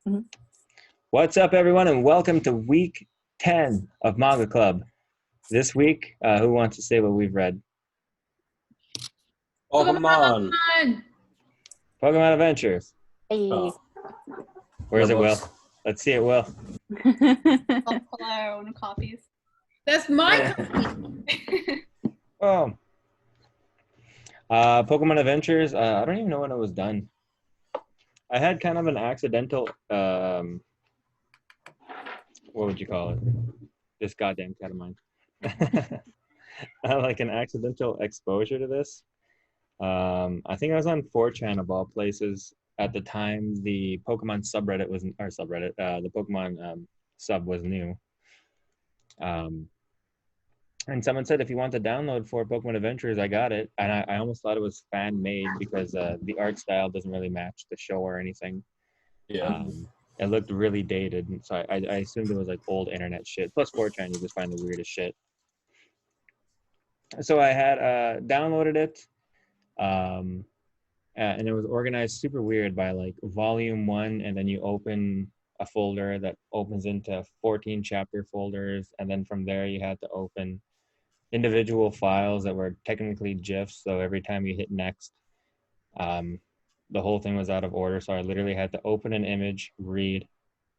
Mhm. What's up, everyone, and welcome to week 10 of Manga Club. This week, who wants to say what we've read? Pokemon. Pokemon Adventures. Hey. Oh, Where's that it, Will? looks- Let's see it, Will. I'll pull our own copies. That's my copy. Oh. Pokemon Adventures, I don't even know when it was done. I had kind of an accidental, what would you call it? This goddamn cat of mine. I had like an accidental exposure to this. I think I was on 4chan of all places at the time the Pokemon subreddit was, or subreddit, the Pokemon sub was new. And someone said, if you want to download for Pokemon Adventures, I got it. And I almost thought it was fan made because the art style doesn't really match the show or anything. Yeah. It looked really dated. And so I assumed it was like old internet shit. Plus 4chan, you just find the weirdest shit. So I had downloaded it. And it was organized super weird by like volume 1, and then you open a folder that opens into 14 chapter folders, and then from there you had to open individual files that were technically GIFs. So every time you hit next, the whole thing was out of order. So I literally had to open an image, read,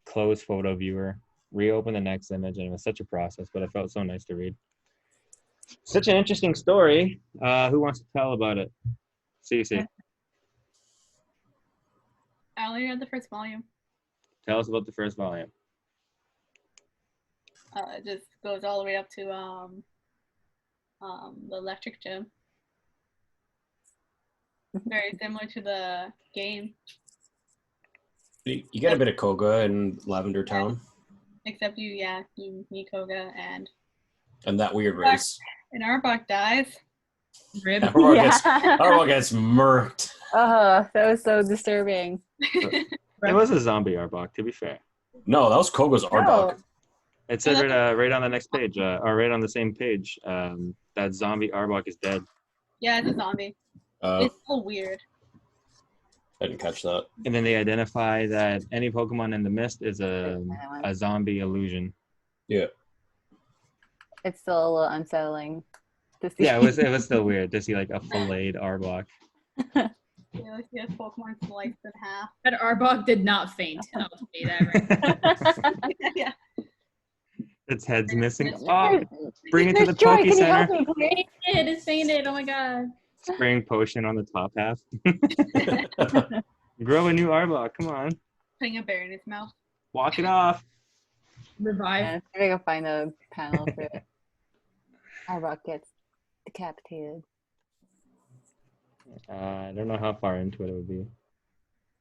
close photo viewer, reopen the next image, and it was such a process, but it felt so nice to read. Such an interesting story. Who wants to tell about it? Cece. I only read the first volume. Tell us about the first volume. It just goes all the way up to the electric gym. Very similar to the game, You get a bit of Koga in Lavender Town except you meet Koga and and that weird race. Arbok dies. Rib. Arbok gets murked. Oh, that was so disturbing. It was a zombie Arbok, to be fair. No, that was Koga's Arbok. It said right on the next page, or right on the same page, that zombie Arbok is dead. Yeah, it's a zombie. It's so weird. I didn't catch that. And then they identify that any Pokemon in the mist is a zombie illusion. Yeah. It's still a little unsettling to see. Yeah, it was still weird to see like a filleted Arbok. Yeah, like he has Pokemon sliced in half. That Arbok did not faint. I'll say that right. Yeah. Its head's missing. Oh, bring it to the Miss Joy, Poke can you help Center. me, please? It's fainted. Oh my god. Spraying potion on the top half. Grow a new Arbok. Come on, Putting a bear in his mouth. walk it off. Revive. Yeah, I gotta find a panel for it. Arbok gets decapitated. I don't know how far into it would be.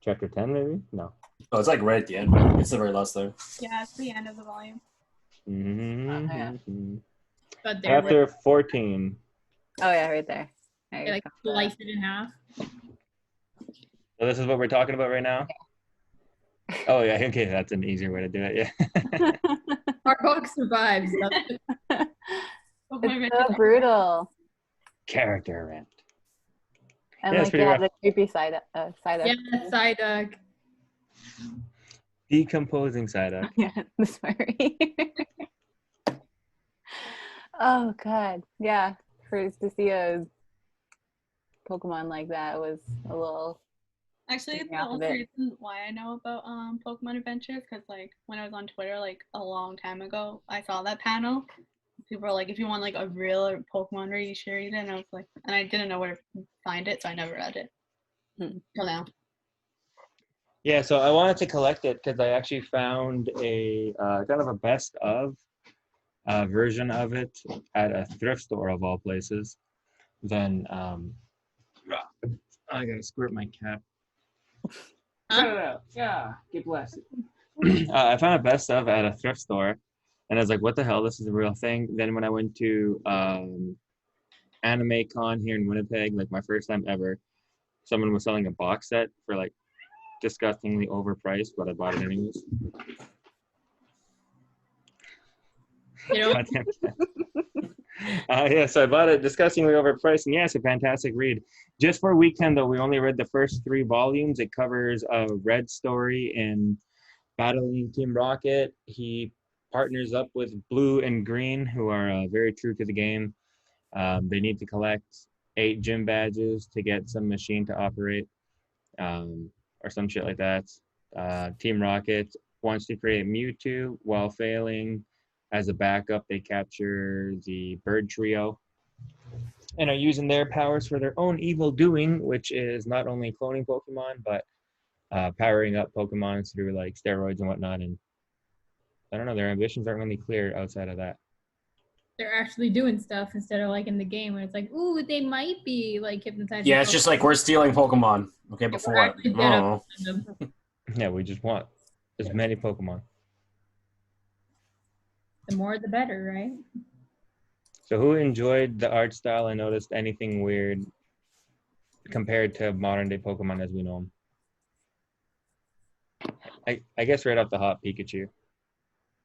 Chapter 10, maybe? No. Oh, it's like right at the end. It's the very last there. Yeah, it's the end of the volume. Mm-hmm. But they're Chapter 14. Oh yeah, right there. I like found that. slice it in half. So this is what we're talking about right now? Oh, yeah. Okay, that's an easier way to do it. Yeah. Arbok survives. It's so brutal. Character rent. And Yeah, it's like pretty rough. the creepy side side Yeah, Psyduck. Decomposing Psyduck. Yeah, the Smurry. Oh god, yeah. To see a Pokemon like that was a little. Actually, Taking the off a only bit. reason why I know about Pokemon Adventures, because like when I was on Twitter like a long time ago, I saw that panel. People were like, if you want like a real Pokemon read, you should read it. And I was like, and I didn't know where to find it, so I never read it. Till now. Yeah, so I wanted to collect it because I actually found a kind of a best of version of it at a thrift store of all places. Then I gotta squirt my cap. Cut it out. Yeah, get blessed. I found a best of at a thrift store, and I was like, "What the hell? This is a real thing." Then when I went to Anime Con here in Winnipeg, like my first time ever, someone was selling a box set for like disgustingly overpriced, but I bought it anyways. You know, Goddamn. Yeah, so I bought it disgustingly overpriced, and yeah, it's a fantastic read. Just for week 10, though, we only read the first 3 volumes. It covers a Red story in battling Team Rocket. He partners up with Blue and Green, who are very true to the game. They need to collect 8 gym badges to get some machine to operate, or some shit like that. Team Rocket wants to create Mewtwo while failing. As a backup, they capture the Bird Trio and are using their powers for their own evil doing, which is not only cloning Pokemon, but powering up Pokemon through like steroids and whatnot. And I don't know, their ambitions aren't really clear outside of that. They're actually doing stuff instead of like in the game when it's like, ooh, they might be like hypnotizing. Yeah, it's just like we're stealing Pokemon. Okay, If before we're what? actually I dead don't up know. on them, Yeah, we just want as many Pokemon. the more the better, right? So who enjoyed the art style and noticed anything weird compared to modern day Pokemon as we know them? I guess right off the hop, Pikachu.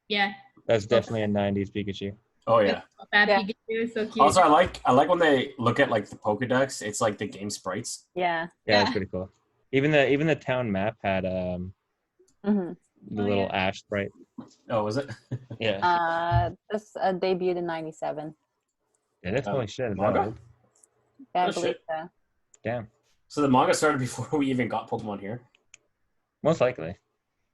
Yeah. That's definitely a 90s Pikachu. Oh yeah. That Yeah. Pikachu is so cute. Also, I like when they look at like the Pokedex. It's like the game sprites. Yeah. Yeah, that's Yeah. pretty cool. Even the town map had hmm the Oh, little yeah. ash sprite. Oh, was it? Yeah. This debuted in '97. Yeah, that's holy shit. Is that manga? old? Yeah, I Oh, believe shit. so. Damn. So the manga started before we even got Pokemon here. Most likely.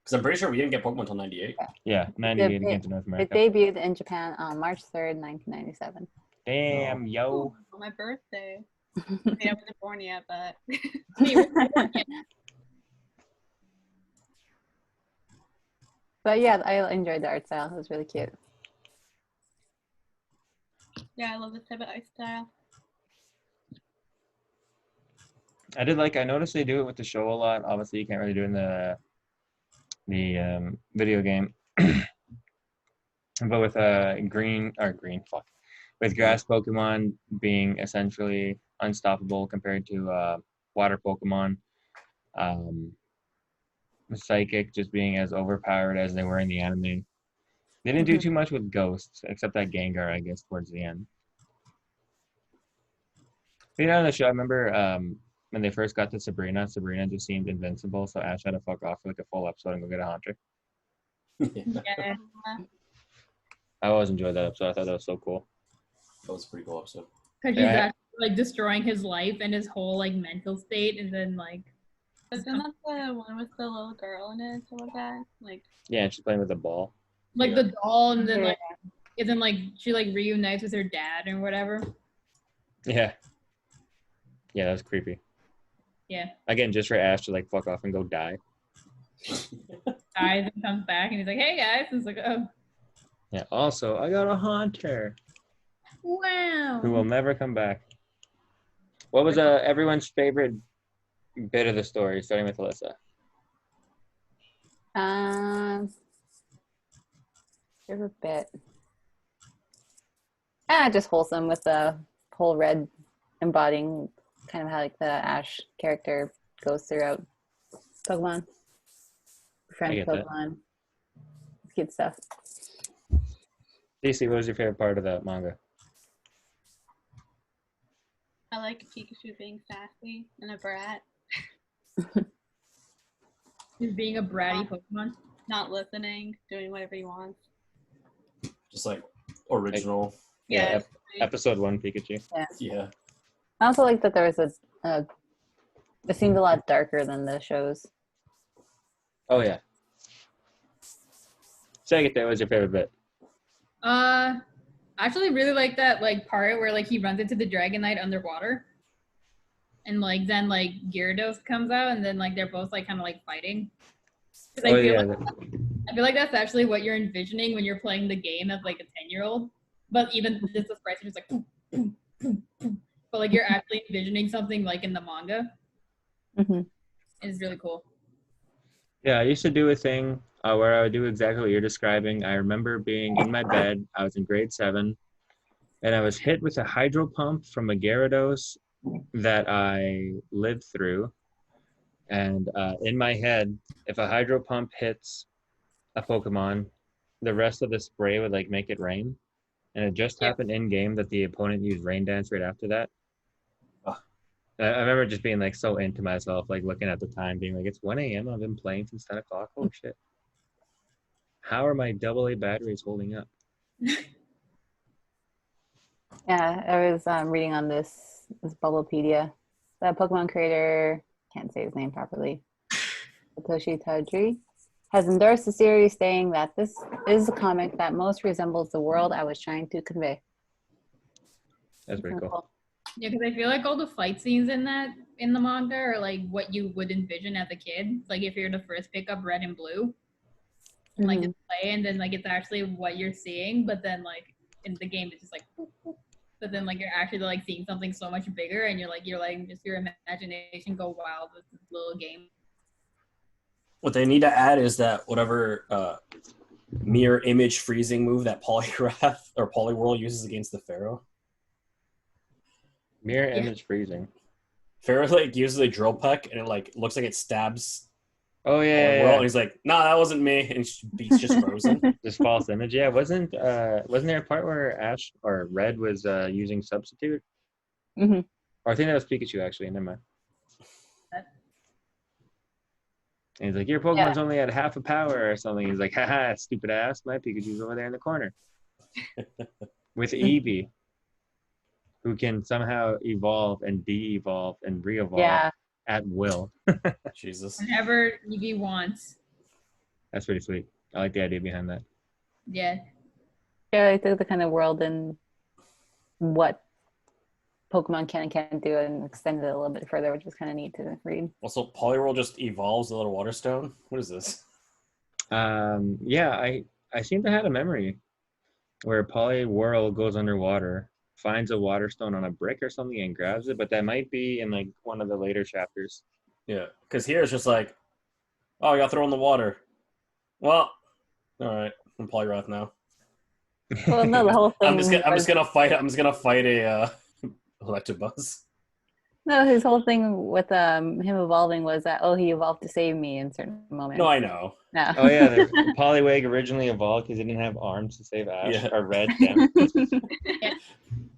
Because I'm pretty sure we didn't get Pokemon until '98. Yeah, 98 came to North It America. debuted in Japan on March 3rd, 1997. Damn, yo. On my birthday. I mean, I wasn't born yet, but But yeah, I enjoyed the art style. It was really cute. yeah, I love this type of art style. I noticed they do it with the show a lot. Obviously, you can't really do it in the video game. But with with grass Pokemon being essentially unstoppable compared to water Pokemon, Psychic just being as overpowered as they were in the anime. They didn't do too much with Ghosts, except that Gengar, I guess, towards the end. But, in the show, I remember when they first got to Sabrina just seemed invincible, so Ash had to fuck off for like a full episode and go get a Haunter. Yeah. I always enjoyed that episode. I thought that was so cool. That was a pretty cool episode. Because Yeah. he's actually like destroying his life and his whole like mental state, and then like Isn't that the one with the little girl in it or like that? Like, Yeah, she's playing with the ball. like the doll, and then Yeah. like and then like she like reunites with her dad and whatever. Yeah. Yeah, that was creepy. Yeah, Again, just for Ash to like fuck off and go die. dies and comes back, and he's like, "Hey guys," and it's like, "Oh, Yeah. Also, I got a Haunter wow." who will never come back. What was everyone's favorite bit of the story, starting with Alyssa? Favorite bit. Just wholesome with the whole red embodying kind of how like the Ash character goes throughout Pokemon. Friend get that. Pokemon. It's cute stuff. Stacey, what was your favorite part of that manga? I like Pikachu being sassy and a brat, He's being a bratty Pokemon. not listening, doing whatever he wants. Just like original. Yeah, Yeah. Episode 1 Pikachu. Yeah. I also like that there was it seemed a lot darker than the shows. Oh yeah. Second, that was your favorite bit. I actually really like that like part where like he runs into the Dragonite underwater, and like then like Gyarados comes out, and then like they're both like kind of like fighting. 'Cause Oh yeah. I feel like that's actually what you're envisioning when you're playing the game as like a 10-year-old. But even just the sprites are just like, boom, boom, boom, boom. But like you're actually envisioning something like in the manga. Mm-hmm. It's really cool. Yeah, I used to do a thing where I would do exactly what you're describing. I remember being in my bed. I was in grade 7, and I was hit with a hydro pump from a Gyarados that I lived through. And in my head, if a hydro pump hits a Pokemon, the rest of the spray would like make it rain. And it just happened in game that the opponent used Rain Dance right after that. I remember just being like so into myself, like looking at the time, being like, it's 1 a.m. I've been playing since 10 o'clock. Oh shit. How are my AA batteries holding up? Yeah, I was reading on this Bubblepedia. The Pokemon creator, can't say his name properly, Satoshi Tajiri, has endorsed the series, saying that this is a comic that most resembles the world I was trying to convey. That's pretty cool. Yeah, because I feel like all the fight scenes in the manga are like what you would envision as a kid. Like if you're to first pick up Red and Blue, and like Mhm. play, and then like it's actually what you're seeing, but then like in the game it's just like, boop, boop. But then like you're actually like seeing something so much bigger, and you're letting just your imagination go wild with this little game. What they need to add is that whatever mirror image freezing move that Poliwrath or Poliwhirl uses against the Pharaoh. Mirror Yeah. image freezing. Pharaoh like uses a drill peck and it like looks like it stabs Oh Poliwhirl, yeah. and he's like, "Nah, that wasn't me," and Beat's just frozen. Just false image. Yeah, wasn't there a part where Ash or Red was using substitute? Mhm. Or I think that was Pikachu actually. Never mind. And he's like, your Pokemon's only at half a power or something. He's like, haha, stupid ass. My Pikachu's over there in the corner. With Eevee, who can somehow evolve and de-evolve and re-evolve Yeah. at will. Jesus. Whenever Eevee wants. That's pretty sweet. I like the idea behind that. Yeah. Yeah, I took the kind of world and what Pokemon can and can't do and extended it a little bit further, which is kind of neat to read. Also, Poliwhirl just evolves a little water stone. What is this? Yeah, I seem to have a memory where Poliwhirl goes underwater, finds a water stone on a brick or something and grabs it, but that might be in like one of the later chapters. Yeah, because here it's just like, oh, I got thrown in the water. Well, all right, I'm Poliwrath now. Well, no, the whole thing. I'm just gonna fight a Electabuzz. No, his whole thing with him evolving was that he evolved to save me in certain moments. No, I know. No. Oh yeah, the Poliwag originally evolved because he didn't have arms to save Ash. Yeah. Or Red. Damn.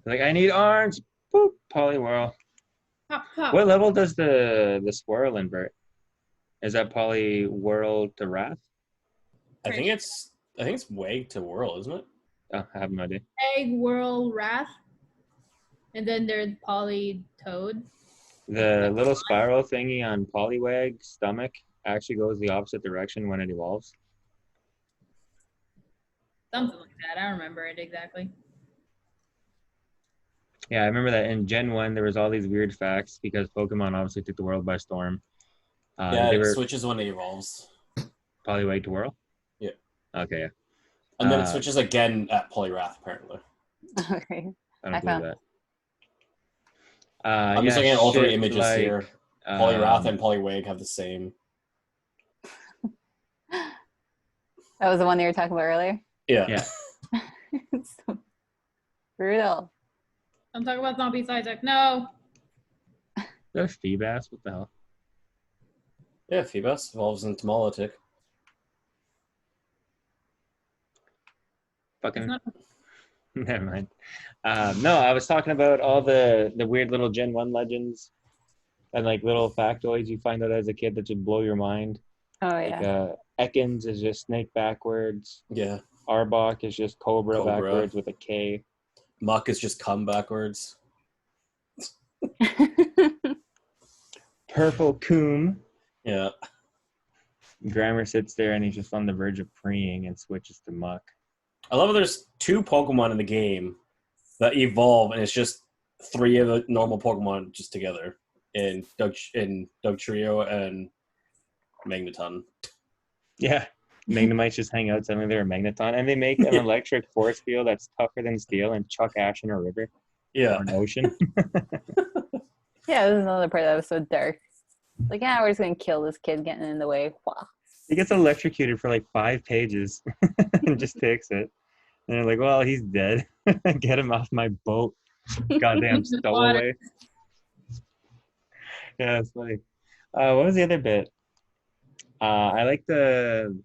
Like, I need arms. Boop, Poliwhirl. Pop, pop. What level does the swirl invert? Is that Poliwhirl to Wrath? I think it's Wag to Whirl, isn't it? Oh, I have no idea. Egg, Whirl, Wrath. And then there's Toad. The little spiral thingy on Poliwag's stomach actually goes the opposite direction when it evolves. Something like that. I don't remember it exactly. Yeah, I remember that in Gen 1 there was all these weird facts because Pokemon obviously took the world by storm. Yeah, they it were switches when it evolves. Poliwag to Whirl? Yeah. Okay, yeah. And then it switches again at Poliwrath, apparently. Okay. I don't believe that. I'm just looking at all three images like, here. Poliwrath and Poliwag have the same. That was the one that you were talking about earlier? Yeah. It's so brutal. I'm talking about zombie Psyduck. No. That's Feebas. What the hell? Yeah, Feebas evolves into Molotic. Fucking. Not- Never mind. No, I was talking about all the weird little Gen 1 legends and like little factoids you find out as a kid that should blow your mind. Oh, yeah. Like Ekans is just snake backwards. Yeah. Arbok is just cobra backwards with a K. Muck is just come backwards. Purple Coom. Yeah. Grammar sits there and he's just on the verge of preying and switches to Muck. I love how there's 2 Pokemon in the game that evolve, and it's just 3 of the normal Pokemon just together in Dugtrio and Magneton. Yeah. Magnemites just hang out. Suddenly they're a Magneton. And they make an electric force field that's tougher than steel and chuck Ash in a river Yeah. or an ocean. Yeah, this is another part that was so dark. Like, we're just going to kill this kid getting in the way. Wow. He gets electrocuted for like 5 pages and just takes it. And they're like, well, he's dead. Get him off my boat. Goddamn stowaway. Yeah, that's funny. What was the other bit? I like the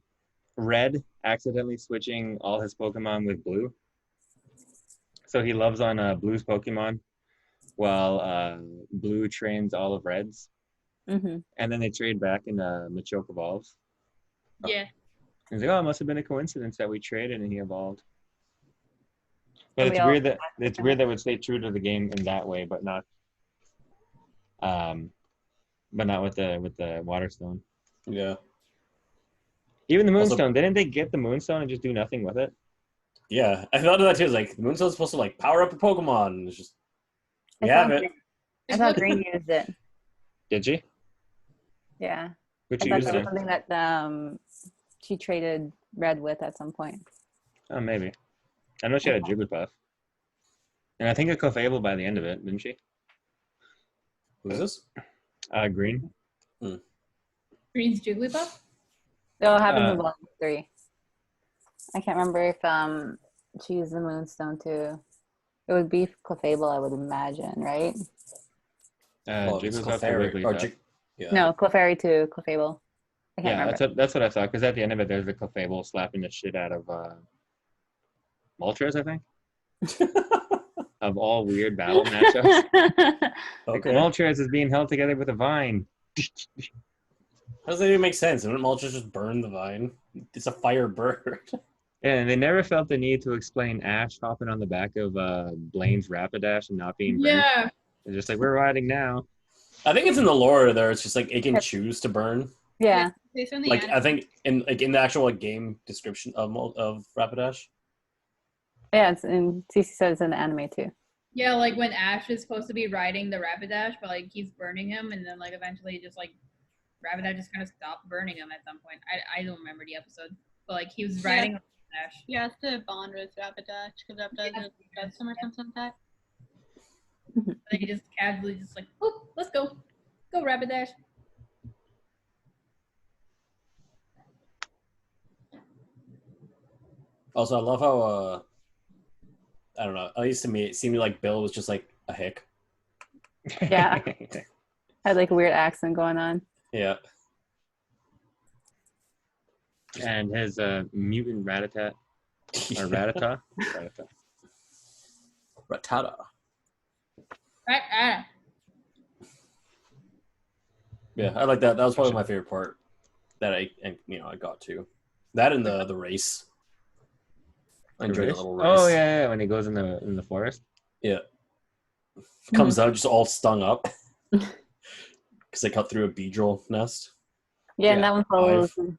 Red accidentally switching all his Pokemon with Blue. So he loves on Blue's Pokemon while Blue trains all of Red's. Mm-hmm. And then they trade back and Machoke evolves. Yeah. He's like, oh, it must have been a coincidence that we traded and he evolved. But And it's we all weird that different. that would stay true to the game in that way, but not with the Waterstone. Yeah. Even the Also- Moonstone, didn't they get the Moonstone and just do nothing with it? Yeah, I thought of that too. It's like the Moonstone's supposed to like power up your Pokemon. And it's just we I have thought it. I thought Green used it. Did she? Yeah. Which I you thought used that was it? something that she traded Red with at some point. Oh, maybe. I know she had a Jigglypuff. And I think a Clefable by the end of it, didn't she? Who's this? Green. Green's Jigglypuff? It all happens in Uh, Volume 3. I can't remember if she used the Moonstone too. It would be Clefable, I would imagine, right? It's Jigglypuff or Clefairy. Wigglytuff. Yeah. No, Clefairy to Clefable. I can't Yeah, remember. that's what I thought. Because at the end of it, there's a Clefable slapping the shit out of Moltres, I think. Of all weird battle matchups. Like, Okay. Moltres is being held together with a vine. How does that even make sense? Wouldn't Moltres just burn the vine? It's a fire bird. And they never felt the need to explain Ash hopping on the back of Blaine's Rapidash and not being burnt. Yeah. It's just like, we're riding now. I think it's in the lore there. It's just like it can choose to burn. Yeah. Based on the Like anime. I think in the actual like game description of Rapidash. Yeah, it's in CC said it's in the anime too. Yeah, like when Ash is supposed to be riding the Rapidash, but like keeps burning him, and then like eventually just like Rapidash just kind of stopped burning him at some point. I don't remember the episode, but like he was riding Rapidash. He has to bond with Rapidash because Rapidash is custom or something like that. And then he just casually just like, oh, let's go Rapidash. Also, I love how I don't know. At least to me, it seemed like Bill was just like a hick. Yeah. Had like a weird accent going on. Yeah. And his mutant Rattata. Or Rattata? Rattata. Rattata. Right. Yeah, I like that. That was probably my favorite part that I got to. That and the race. I enjoyed the little race. Oh yeah, when he goes in the forest. Yeah. Comes out just all stung up. Because they cut through a Beedrill nest. Yeah, and Yeah, that one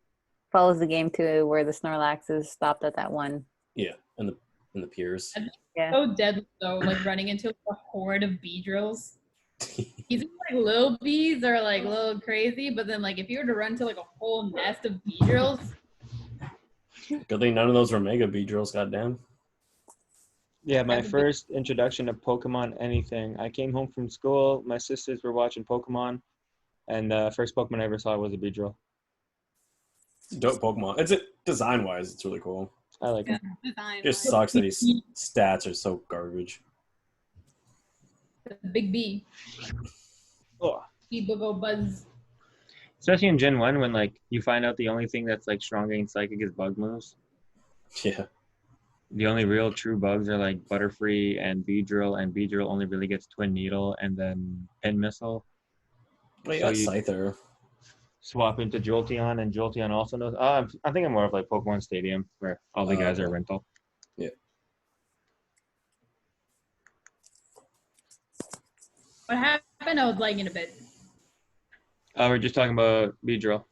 follows the game too, where the Snorlax is stopped at that one. Yeah, and the piers. Yeah. So deadly though, like running into a horde of Beedrills. These like little bees are like a little crazy, but then like if you were to run to like a whole nest of Beedrills, Good thing none of those were Mega Beedrills, goddamn. Yeah, my That'd be- first introduction to Pokemon anything. I came home from school. My sisters were watching Pokemon, and the first Pokemon I ever saw was a Beedrill. It's a dope Pokemon. It's design wise, it's really cool. I like it. Design. It just sucks that his stats are so garbage. the big bee, Oh. bee boogo buzz. Especially in Gen 1 when like you find out the only thing that's like strong against psychic is bug moves. Yeah. The only real true bugs are like Butterfree and Beedrill only really gets Twin Needle and then Pin Missile. Well, you So got you- Scyther. Swap into Jolteon, and Jolteon also knows. I think I'm more of like Pokemon Stadium, where all the guys are okay. rental. What happened? I was lagging a bit. We're just talking about Beedrill.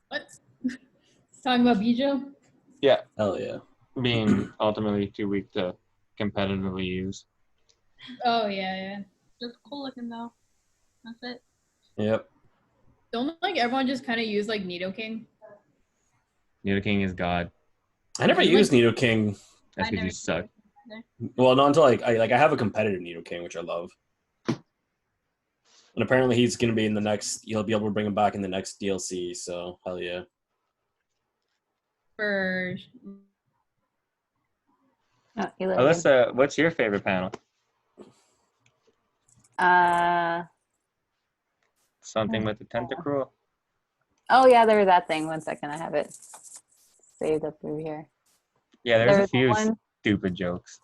What? Talking about Beedrill? Yeah, Hell yeah. being ultimately too weak to competitively use. Oh yeah. Just cool looking though. That's it. Yep. Don't like everyone just kind of use like Nidoking? Nidoking is God. I never used Nidoking. That's I because never you suck. did either. Well, not until I have a competitive Nidoking, which I love. And apparently he's going to be in the next, you'll be able to bring him back in the next DLC, so hell yeah. For Oh, you live Alyssa, what's your favorite panel? Something with the Tentacruel. Oh yeah, there was that thing. 1 second, I have it saved up through here. Yeah, there's a was few one. stupid jokes.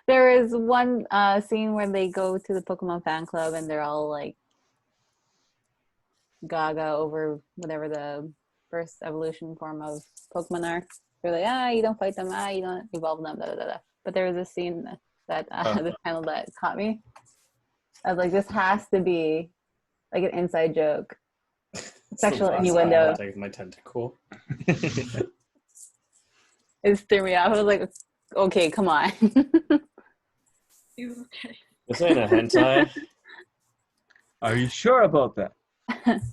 There is one scene where they go to the Pokemon fan club and they're all like gaga over whatever the first evolution form of Pokemon are. They're like, you don't fight them, you don't evolve them, da da da da. But there was this scene that this panel that caught me. I was like, this has to be like an inside joke. Sexual innuendo. Take my tentacle. It threw me off. I was like, okay, come on. Okay. This ain't a hentai. Are you sure about that?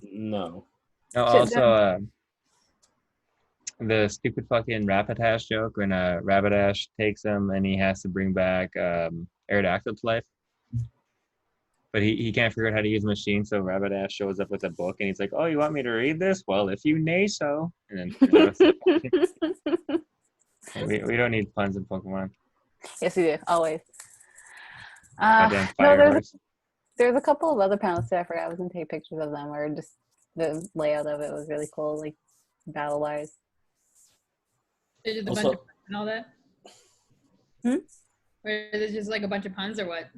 No. No, also, the stupid fucking Rapidash joke when Rapidash takes him and he has to bring back Aerodactyl to life. But he can't figure out how to use the machine, so Rapidash shows up with a book and he's like, oh, you want me to read this? Well, if you nay so. And then we don't need puns in Pokemon. Yes, we do, always. Goddamn No, fire there's a couple of other panels too. I forgot I was gonna take pictures of them where just the layout of it was really cool, like battle wise. There's just a Also- bunch of puns and all that. Hmm? Or is it just like a bunch of puns or what?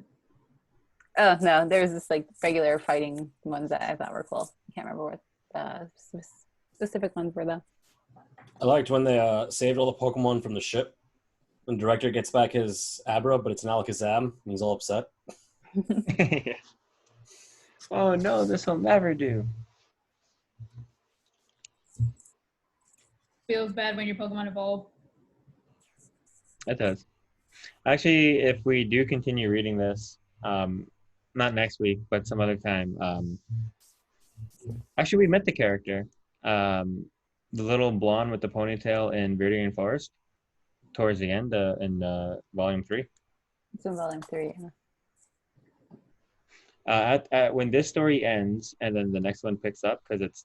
Oh no, there's this like regular fighting ones that I thought were cool. I can't remember what the specific ones were though. I liked when they saved all the Pokemon from the ship. When the director gets back his Abra, but it's an Alakazam, and he's all upset. Oh no, this will never do. Feels bad when your Pokemon evolve. It does. Actually, if we do continue reading this, not next week, but some other time. Actually, we met the character, the little blonde with the ponytail in Viridian Forest, towards the end in Volume 3. It's in volume 3. When this story ends, and then the next one picks up because it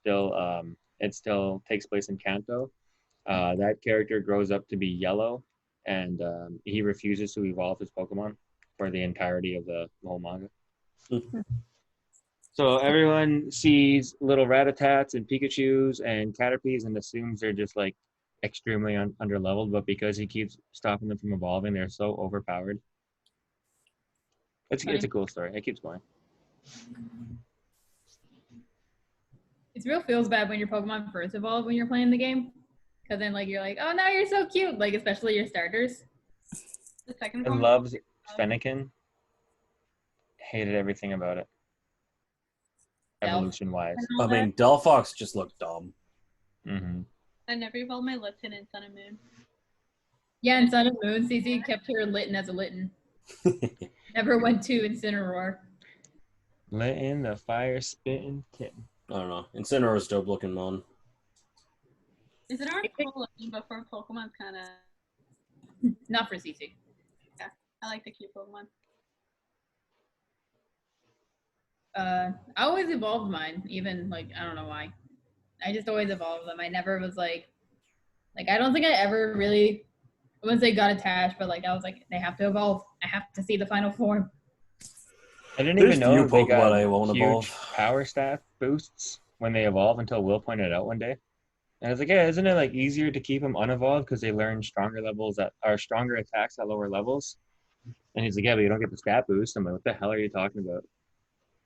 still takes place in Kanto. That character grows up to be yellow, and he refuses to evolve his Pokemon for the entirety of the whole manga. So everyone sees little Ratatats and Pikachus and Caterpies and assumes they're just like extremely underleveled, but because he keeps stopping them from evolving, they're so overpowered. It's a cool story. It keeps going. It real feels bad when your Pokemon first evolve when you're playing the game. Because then like you're like, oh now you're so cute. Like especially your starters. The second I one. loves Fennekin. Hated everything about it. Evolution wise. I mean, Delphox just looked dumb. Mm-hmm. I never evolved my Litten in Sun and Moon. Yeah, in Sun and Moon, CC kept her Litten as a Litten. Never went to Incineroar. Letting the fire spitting kitten. I don't know. Incineroar is dope looking on. Is it our cool looking, but for Pokemon's kind of. Not for CC. I like the cute Pokemon. I always evolved mine, even like I don't know why. I just always evolved them. I never was like I don't think I ever really, I wouldn't say got attached, but like I was like they have to evolve. I have to see the final form. I didn't There's even know few they got Pokemon I won't huge evolve. power stat boosts when they evolve until Will pointed it out one day. And I was like, yeah, isn't it like easier to keep them unevolved because they learn stronger attacks at lower levels? And he's like, yeah, but you don't get the stat boost. I'm like, what the hell are you talking about?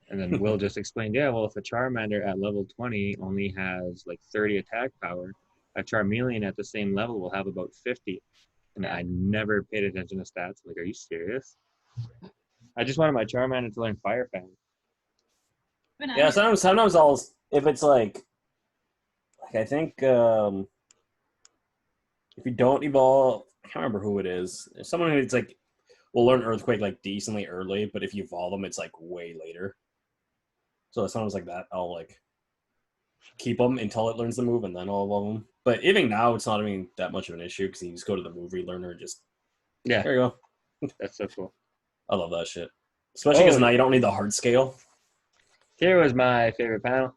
And then Will just explained, yeah, well, if a Charmander at level 20 only has like 30 attack power, a Charmeleon at the same level will have about 50. And I never paid attention to stats. I'm like, are you serious? I just wanted my Charmander to learn Fire Fang. Yeah, sometimes I'll, if it's like I think if you don't evolve, I can't remember who it is. If someone who's like will learn Earthquake like decently early, but if you evolve them, it's like way later. So sometimes like that, I'll like keep them until it learns the move, and then I'll evolve them. But even now, it's not even that much of an issue because you just go to the move relearner and just there you go. That's so cool. I love that shit, especially because now you don't need the hard scale. Here was my favorite panel.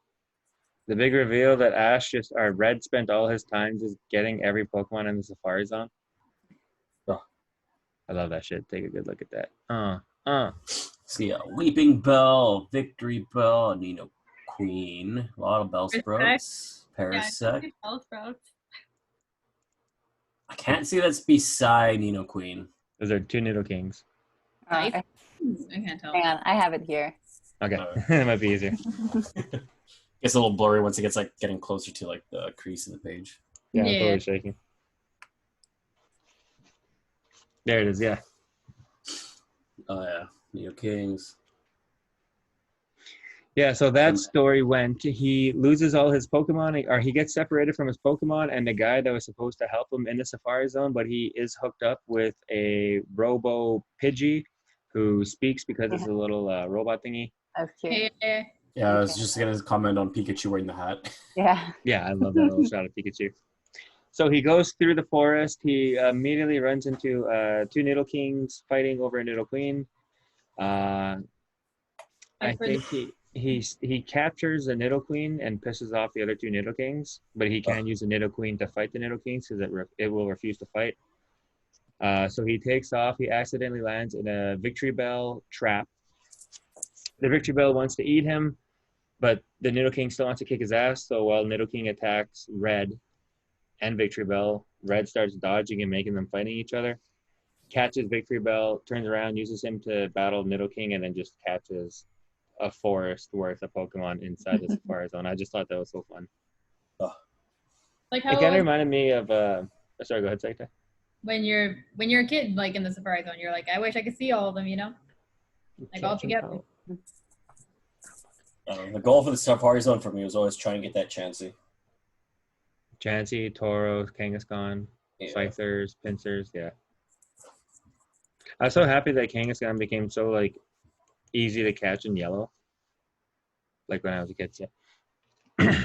The big reveal that Red spent all his time just getting every Pokemon in the Safari Zone. Oh. I love that shit. Take a good look at that. See, Leaping Bell, Victory Bell, Nino Queen, a lot of Bellsprouts, Parasect. Bellsprouts. I can't see that's beside Nino Queen. Those are two Nido Kings. I can't tell. Hang on, I have it here. Okay, that might be easier. Gets a little blurry once it gets like getting closer to like the crease of the page. Yeah, it's Yeah. always shaking. There it is. Yeah. Oh yeah, Neo Kings. Yeah, so that story went, he loses all his Pokemon, or he gets separated from his Pokemon, and the guy that was supposed to help him in the Safari Zone, but he is hooked up with a Robo Pidgey who speaks because it's a little robot thingy. That's cute. Yeah. Yeah, I was just gonna comment on Pikachu wearing the hat. Yeah. Yeah, I love that little shot of Pikachu. So he goes through the forest. He immediately runs into two Nidokings fighting over a Nidoqueen. I think he captures a Nidoqueen and pisses off the other two Nidokings, but he can't use the Nidoqueen to fight the Nidokings because it will refuse to fight. So he takes off. He accidentally lands in a Victory Bell trap. The Victory Bell wants to eat him, but the Nidoking still wants to kick his ass. So while Nidoking attacks Red and Victory Bell, Red starts dodging and making them fighting each other. Catches Victory Bell, turns around, uses him to battle Nidoking, and then just catches a forest worth of Pokemon inside the Safari Zone. I just thought that was so fun. Like It how kind of reminded me of sorry, go ahead, Saita. when you're a kid, like in the Safari Zone, you're like, I wish I could see all of them, you know, like all together. The goal for the Safari Zone for me was always try and get that Chansey. Chansey, Tauros, Kangaskhan, Scythers, Pincers, yeah. I was so happy that Kangaskhan became so like easy to catch in yellow. Like when I was a kid, yeah.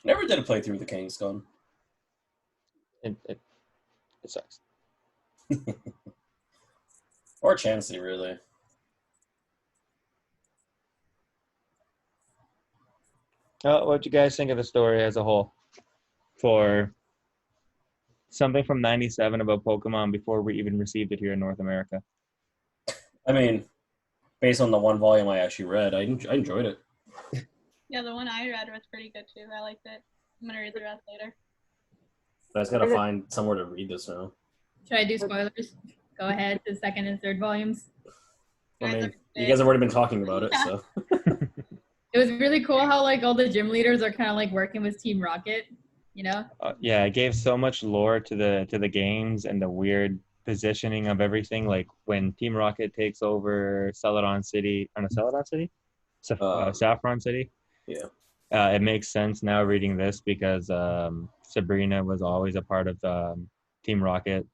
Never did a playthrough with the Kangaskhan. It sucks. Or Chansey, really. What you guys think of the story as a whole? For something from '97 about Pokemon before we even received it here in North America. I mean, based on the one volume I actually read, I enjoyed it. Yeah, the one I read was pretty good too. I liked it. I'm gonna read the rest later. But I just gotta find somewhere to read this now. Should I do spoilers? Go ahead to second and third volumes. I mean, you guys have already been talking about it, so. It was really cool how like all the gym leaders are kind of like working with Team Rocket, you know? Yeah, it gave so much lore to the games and the weird positioning of everything. Like when Team Rocket takes over Celadon City, Celadon City? Saffron City? Yeah. It makes sense now reading this because Sabrina was always a part of Team Rocket.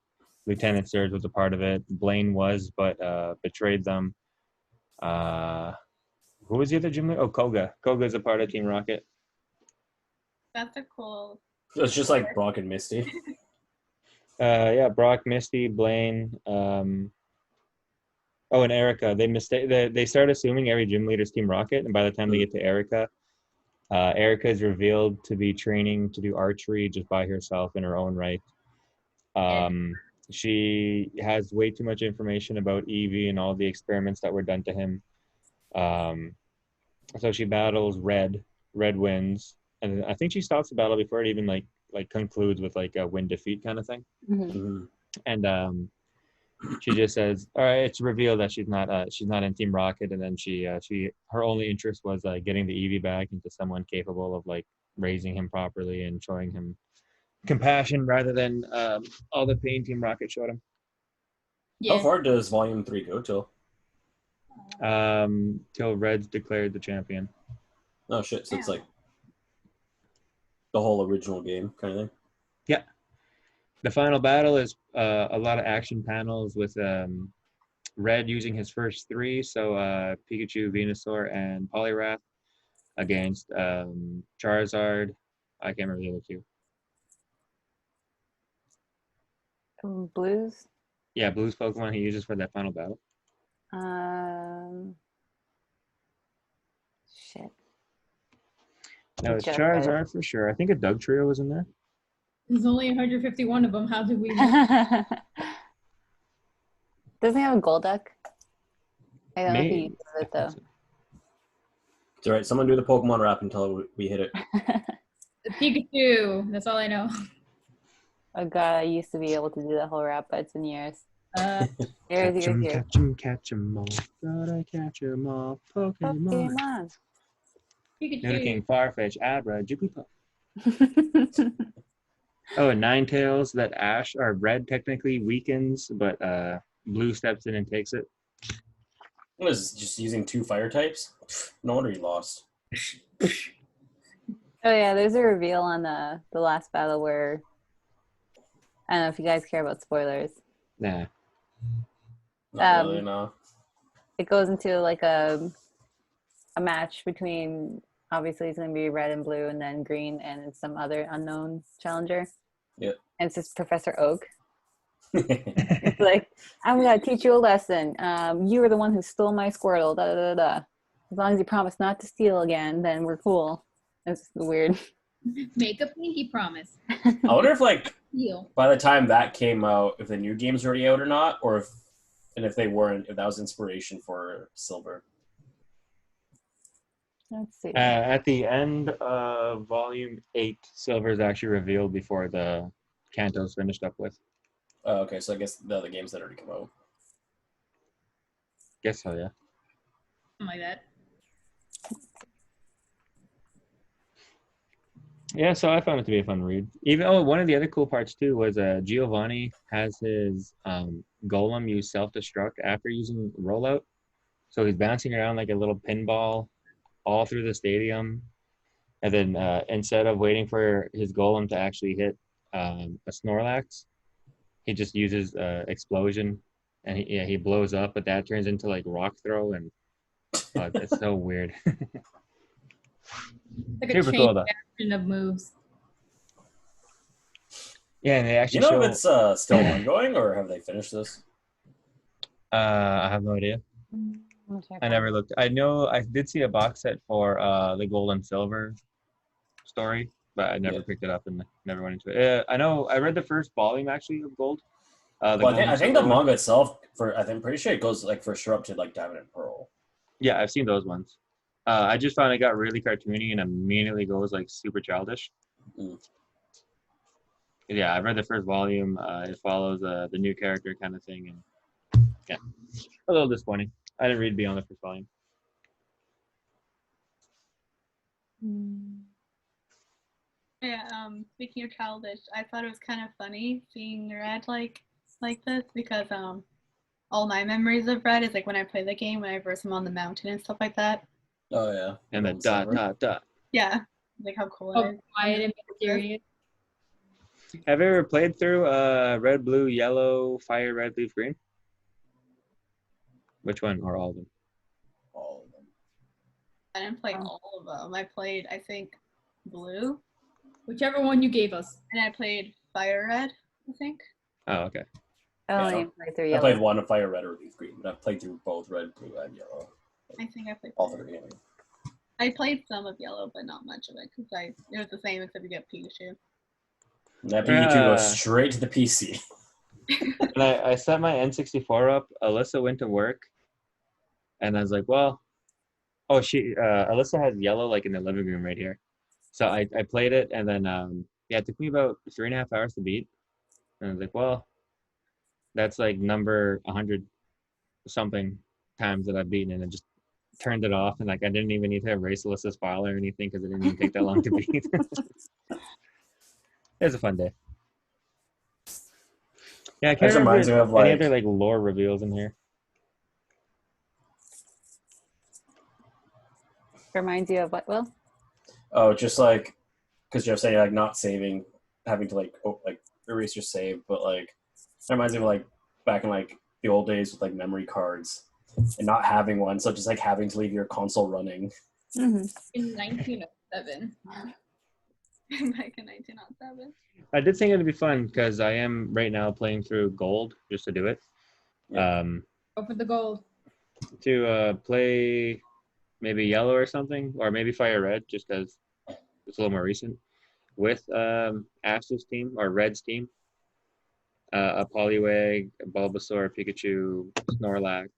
Lieutenant Surge was a part of it. Blaine was, but betrayed them. Who was the other gym leader? Oh, Koga. Koga's a part of Team Rocket. That's a cool. It's just like Brock and Misty. Yeah, Brock, Misty, Blaine. And Erica. They start assuming every gym leader's Team Rocket, and by the time they get to Erica, Erica is revealed to be training to do archery just by herself in her own right. She has way too much information about Eevee and all the experiments that were done to him. So she battles Red. Red wins, and I think she stops the battle before it even like concludes with like a win defeat kind of thing. Mm-hmm. And she just says, "All right," it's revealed that she's not in Team Rocket, and then her only interest was getting the Eevee back into someone capable of like raising him properly and showing him compassion rather than all the pain Team Rocket showed him. Yeah. How far does Volume 3 go till? Till Red's declared the champion. Oh shit! So it's like the whole original game kind of thing. Yeah. The final battle is a lot of action panels with Red using his first three, so Pikachu, Venusaur, and Poliwrath against Charizard. I can't remember the other two. Blues. Yeah, Blue's Pokemon he uses for that final battle. Shit. No, it's Charizard for sure. I think a Doug Trio was in there. There's only 151 of them. How did we? Doesn't he have a Golduck? I don't know if he Maybe. uses it though. It's alright. Someone do the Pokemon rap until we hit it. The Pikachu. That's all I know. Oh god, I used to be able to do that whole rap, but it's been years. Years. Catch 'em all. Gotta catch 'em all. Pokemon. Pikachu. Nidoking, Farfetch, Abra, Jigglypuff. Oh, and Ninetales that Ash or Red technically weakens, but Blue steps in and takes it. What is this, just using 2 fire types? No wonder he lost. Oh yeah, there's a reveal on the last battle where I don't know if you guys care about spoilers. Nah. Not really, no. It goes into like a match between, obviously it's going to be red and blue and then green and some other unknown challenger. Yep. And it's just Professor Oak. It's like, I'm going to teach you a lesson. You were the one who stole my Squirtle. Da, da, da, da. As long as you promise not to steal again, then we're cool. It's weird. Make a pinky promise. I wonder if like Deal. by the time that came out, if the new game's already out or not, or if they weren't, if that was inspiration for Silver. Let's see. At the end of Volume 8, Silver is actually revealed before the Kanto's finished up with. Oh, okay, so I guess the other games that already come out. Guess so, yeah. Something like that. Yeah, so I found it to be a fun read. Even one of the other cool parts too was Giovanni has his golem use self-destruct after using rollout. So he's bouncing around like a little pinball all through the stadium. And then instead of waiting for his golem to actually hit a Snorlax, he just uses explosion and he blows up, but that turns into like rock throw and it's so weird. Like a Super chain cool though. reaction of moves. Yeah, and they Do you actually know show. if it's still ongoing, or have they finished this? I have no idea. I never looked. I know I did see a box set for the Gold and Silver story, but I never picked it up and never went into it. I know I read the first volume actually of Gold. Well, I think the manga itself, I'm pretty sure it goes like for sure up to like Diamond and Pearl. Yeah, I've seen those ones. I just found it got really cartoony and immediately goes like super childish. Mm. Yeah, I read the first volume. It follows the new character kind of thing, and yeah, a little disappointing. I didn't read beyond the first volume. Yeah, speaking of childish, I thought it was kind of funny seeing Red like this because all my memories of Red is like when I play the game, when I verse him on the mountain and stuff like that. Oh yeah. And the dot. Yeah, like how cool it Oh, is. quiet and mysterious. Have you ever played through red, blue, yellow, fire, red, leaf, green? Which one, or all of them? All of them. I didn't play all of them. I played, I think, blue, Whichever one you gave us. and I played fire red, I think. Oh, okay. I only Yeah. played through I yellow. played one of Fire Red or Leaf Green, but I've played through both Red, Blue, and Yellow. I think I played All fire. three. Anyway. I played some of yellow, but not much of it because it was the same except you get Pikachu. And that Pikachu goes straight to the PC. And I set my N64 up. Alyssa went to work, and I was like, well, Alyssa has yellow like in the living room right here. So I played it, and then it took me about 3.5 hours to beat. And I was like, well, that's like number 100 something times that I've beaten, and I just turned it off, and like I didn't even need to erase Alyssa's file or anything because it didn't even take that long to beat. It was a fun day. Yeah, I can't That remember reminds me of, any like- other like lore reveals in here. Reminds you of what, Will? Oh, just like because you're saying like not saving, having to like erase your save, but like that reminds me of like back in like the old days with like memory cards and not having one, so just like having to leave your console running. Mm-hmm. In 1907. Back in 1907. I did think it'd be fun because I am right now playing through Gold just to do it. Yeah. Go for the gold. To play maybe Yellow or something, or maybe Fire Red, just because it's a little more recent, with Ash's team or Red's team. A Poliwag, a Bulbasaur, Pikachu, Snorlax.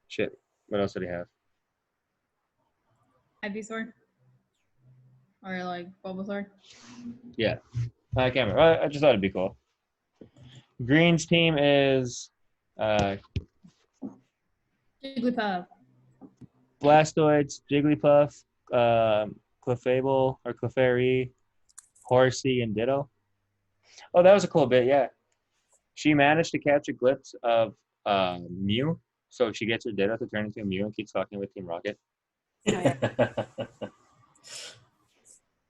Shit, what else did he have? Ivysaur. Or like Bulbasaur. Yeah, I can't remember. I just thought it'd be cool. Green's team is Jigglypuff. Blastoise, Jigglypuff, Clefable or Clefairy, Horsey, and Ditto. Oh, that was a cool bit, yeah. She managed to catch a glimpse of Mew, so she gets her Ditto to turn into a Mew and keeps talking with Team Rocket. yeah.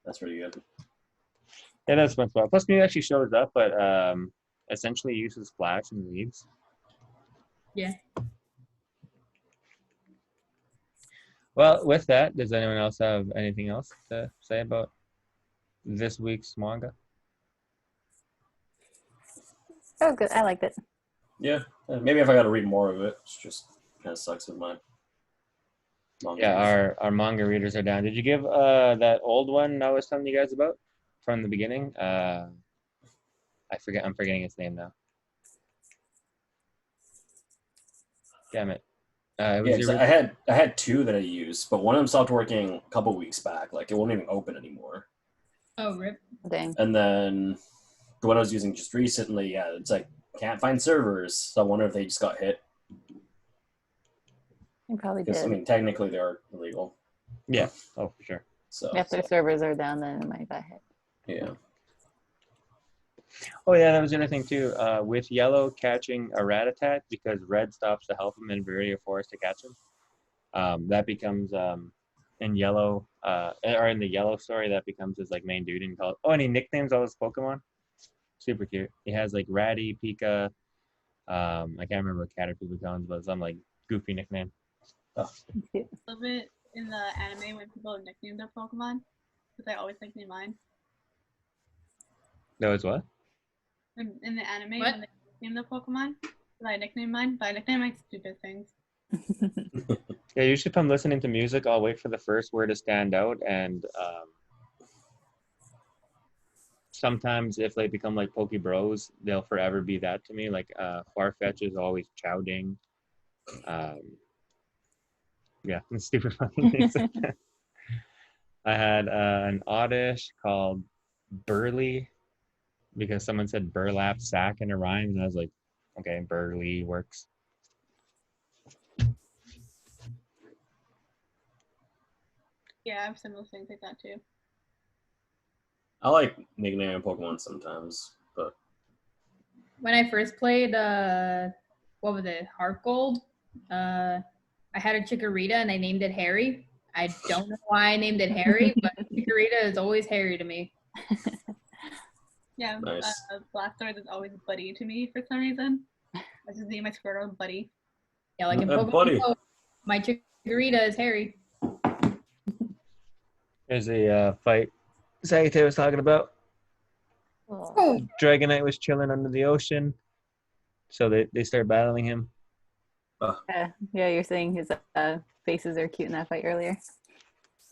That's pretty good. Yeah, that's fun spot. Plus, Mew actually shows up, but essentially uses Flash and leaves. Yeah. Well, with that, does anyone else have anything else to say about this week's manga? Oh, good. I liked it. Yeah, maybe if I got to read more of it, it just kind of sucks with my manga. Yeah, our manga readers are down. Did you give that old one I was telling you guys about from the beginning? I'm forgetting its name now. Damn it. It was I had two that I used, but one of them stopped working a couple weeks back. Like it won't even open anymore. Oh, rip. Dang. And then the one I was using just recently, yeah, it's like can't find servers. So I wonder if they just got hit. You probably Because did. I mean, technically they are illegal. Yeah. Oh, for sure. So If their servers are down, then it might got hit. yeah. Oh, yeah, that was the other thing, too. With Yellow catching a Rattata, because Red stops to help him in Viridia Forest to catch him, that becomes, in Yellow, or in the Yellow story, that becomes his, like, main duty. And he nicknames all his Pokemon. Super cute. He has, like, Ratty, Pika, I can't remember what Caterpie becomes, but some, like, goofy nickname. Cute. A little bit in the anime when people nickname their Pokemon, because I always nickname mine. That was what? In the anime What? when they nickname their Pokemon, because I nickname mine, but I nickname my stupid things. Yeah, you should come listening to music. I'll wait for the first word to stand out, and sometimes if they become like Poke Bros, they'll forever be that to me. Like Farfetch is always Chowding. Yeah, stupid fucking things. I had an Oddish called Burly because someone said burlap sack in a rhyme, and I was like, okay, Burly works. Yeah, I have similar things like that too. I like nicknaming Pokemon sometimes, but When I first played, what was it, Heart Gold? I had a Chikorita and I named it Harry. I don't know why I named it Harry, but Chikorita is always Harry to me. Yeah, Nice. Blastoise is always Buddy to me for some reason. I just name my Squirtle Buddy. Yeah, like in Pokemon Buddy. Go, my Chikorita is Harry. There's a fight Sagittarius was talking about. Oh, Dragonite was chilling under the ocean, so they start battling him. Yeah, you're saying his faces are cute in that fight earlier.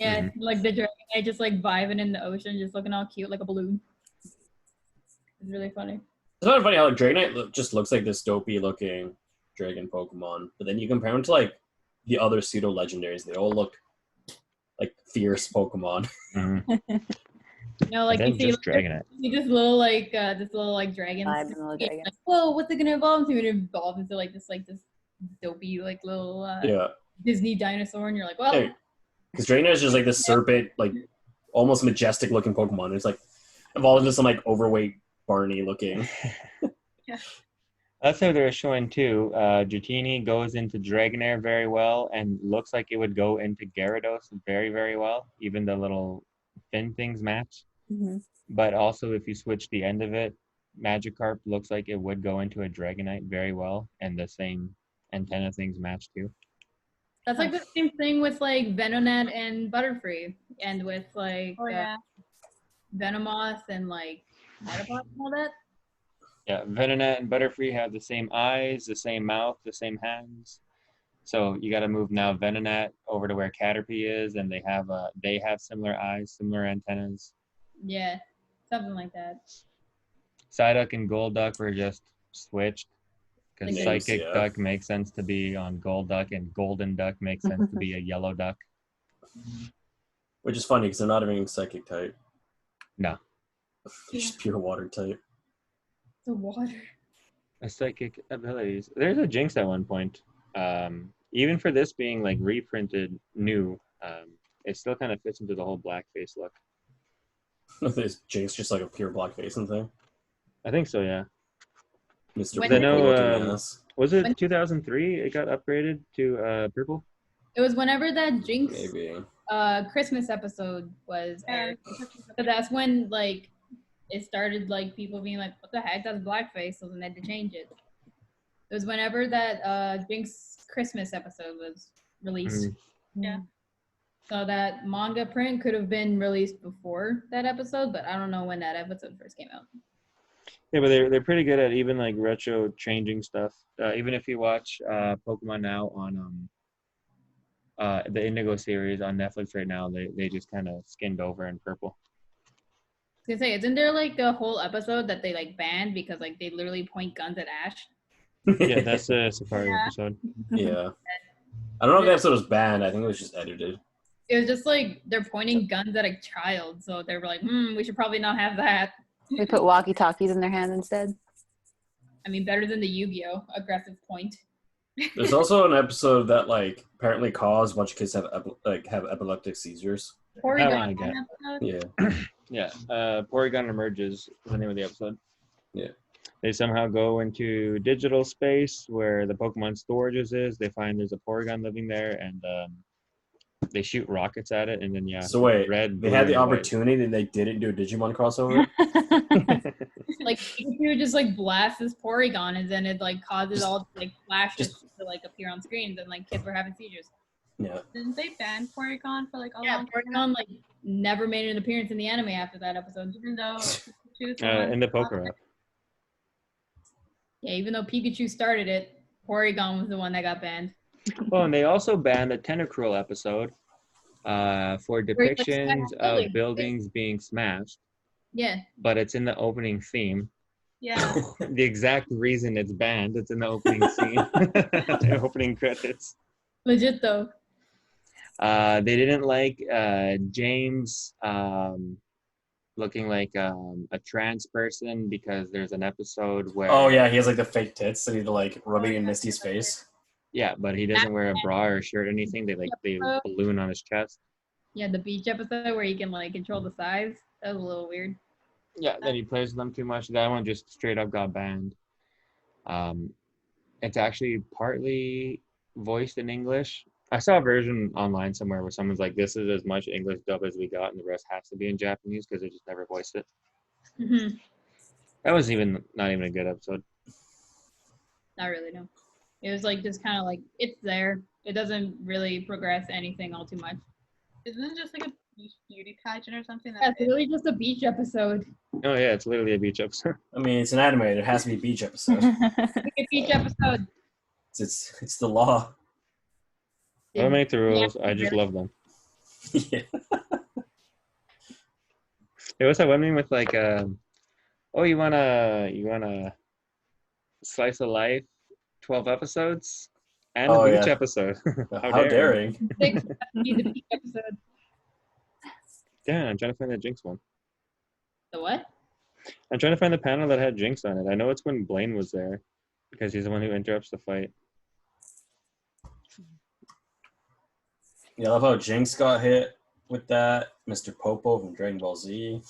yeah, like the Dragonite just like vibing in the ocean, just looking all cute like a balloon. It's really funny. it's not funny how like, Dragonite just looks like this dopey looking dragon Pokemon, but then you compare him to like the other pseudo legendaries, they all look like fierce Pokemon. No, like And you then see, just Dragonite. you see this little like dragon. Vibe and little dragon. Like, whoa, what's it gonna evolve into? And it evolves into like this dopey like little Yeah, Disney dinosaur, and you're like, well, because Dragonite is just like this serpent, like almost majestic looking Pokemon. It's like evolved into some like overweight Barney looking. That's how they're showing too. Dratini goes into Dragonair very well and looks like it would go into Gyarados very, very well. Even the little fin things match. Mm-hmm. But also if you switch the end of it, Magikarp looks like it would go into a Dragonite very well, and the same antenna things match too. that's like the same thing with like Venonat and Butterfree, and with like Oh yeah. Venomoth and like Metapod and all that. Yeah, Venonat and Butterfree have the same eyes, the same mouth, the same hands. So you got to move now Venonat over to where Caterpie is, and they have similar eyes, similar antennas. Yeah, something like that. Psyduck and Golduck were just switched because Names, Psychic yeah. Duck makes sense to be on Golduck, and Golden Duck makes sense to be a Yellow Duck. Which is funny because they're not even psychic type. No, They're just pure water type. The water. a psychic abilities. There's a Jinx at one point. Even for this being like reprinted new, it still kind of fits into the whole blackface look. Is Jinx just like a pure blackface and thing? I think so, yeah. Mr. When- Purple I know, looking ass. Was it When- 2003 it got upgraded to purple? It was whenever that Jinx Maybe. Christmas episode was Yeah, aired. So that's when like it started like people being like, what the heck, that's blackface, so then they had to change it. It was whenever that Jinx Christmas episode was released. Mhm. Yeah. So that manga print could have been released before that episode, but I don't know when that episode first came out. Yeah, but they're pretty good at even like retro changing stuff. Even if you watch Pokemon Now on the Indigo series on Netflix right now, they just kind of skinned over in purple. I was gonna say, isn't there like a whole episode that they like banned because like they literally point guns at Ash? Yeah, that's the Safari Yeah. episode. Yeah. I don't know if the episode was banned. I think it was just edited. It was just like they're pointing guns at a child, so they were like, we should probably not have that. They put walkie-talkies in their hands instead. I mean, better than the Yu-Gi-Oh! Aggressive point. There's also an episode that like apparently caused a bunch of kids to have epileptic seizures. Porygon. That one I get. Yeah. Yeah, Porygon Emerges is the name of the episode. Yeah. They somehow go into digital space where the Pokemon storages is. They find there's a Porygon living there, and they shoot rockets at it, and then So wait, red. they blue, had the and white. opportunity and they didn't do a Digimon crossover. Like Pikachu just like blasts this Porygon, and then it like causes all like flashes to like appear on screens, and like kids were having seizures. Yeah. Didn't they ban Porygon for like a Yeah, long Porygon time? like never made an appearance in the anime after that episode. Even though Pikachu's the one In the who poker caused app. Yeah, even though Pikachu started it, Porygon was the one that got banned. Oh, and they also banned the Tentacruel episode for Where it's like depictions smashed of buildings. buildings being smashed, Yeah. but it's in the opening theme. Yeah. The exact reason it's banned, it's in the opening scene, the opening credits. Legit though. They didn't like James looking like a trans person because there's an episode where Oh yeah, he has like the fake tits that he's like rubbing in Misty's face. yeah, but he doesn't wear a bra or shirt or anything. They balloon on his chest. Yeah, the beach episode where you can like control the size. That was a little weird. Yeah, then he plays them too much. That one just straight up got banned. It's actually partly voiced in English. I saw a version online somewhere where someone's like, "This is as much English dub as we got, and the rest has to be in Japanese because they just never voiced it." Mm-hmm. That was not even a good episode. Not really, no. It was like just kind of like it's there. It doesn't really progress anything all too much. Isn't it just like a beauty pageant or something? Yeah, it's really just a beach episode. Oh yeah, it's literally a beach episode. I mean, it's an anime. There has to be a beach episode. It's like a beach episode. It's the law. I don't make the rules. I just really. love them. Yeah. Hey, what's that one thing with like, oh, you wanna slice of life, 12 episodes, and Oh, a beach yeah. episode. How daring. Six, the beach episode. Yeah, I'm trying to find the Jinx one. The what? I'm trying to find the panel that had Jinx on it. I know it's when Blaine was there because he's the one who interrupts the fight. Yeah, I love how Jinx got hit with that. Mr. Popo from Dragon Ball Z.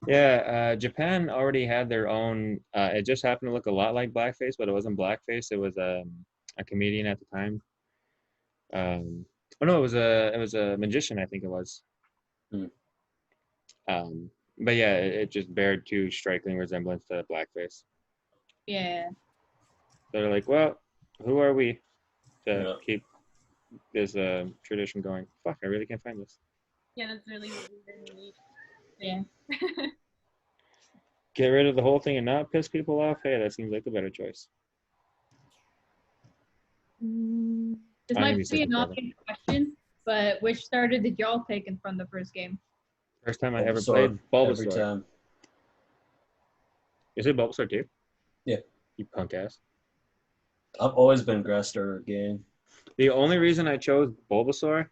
Yeah, Japan already had their own. It just happened to look a lot like blackface, but it wasn't blackface. It was a comedian at the time. Oh no, it was a magician. I think it was. Hmm. But yeah, it just bared too striking resemblance to blackface. Yeah. They're like, well, who are we to Yeah. keep this tradition going? Fuck, I really can't find this. Yeah, that's really neat. Yeah. Get rid of the whole thing and not piss people off? Hey, that seems like the better choice. This I might think we be said an that. obvious question, but which starter did y'all take in from the first game? First time I ever Bulbasaur, played Every Bulbasaur. time. Is it Bulbasaur too? Yeah. You punk ass. I've always been grass starter game. The only reason I chose Bulbasaur,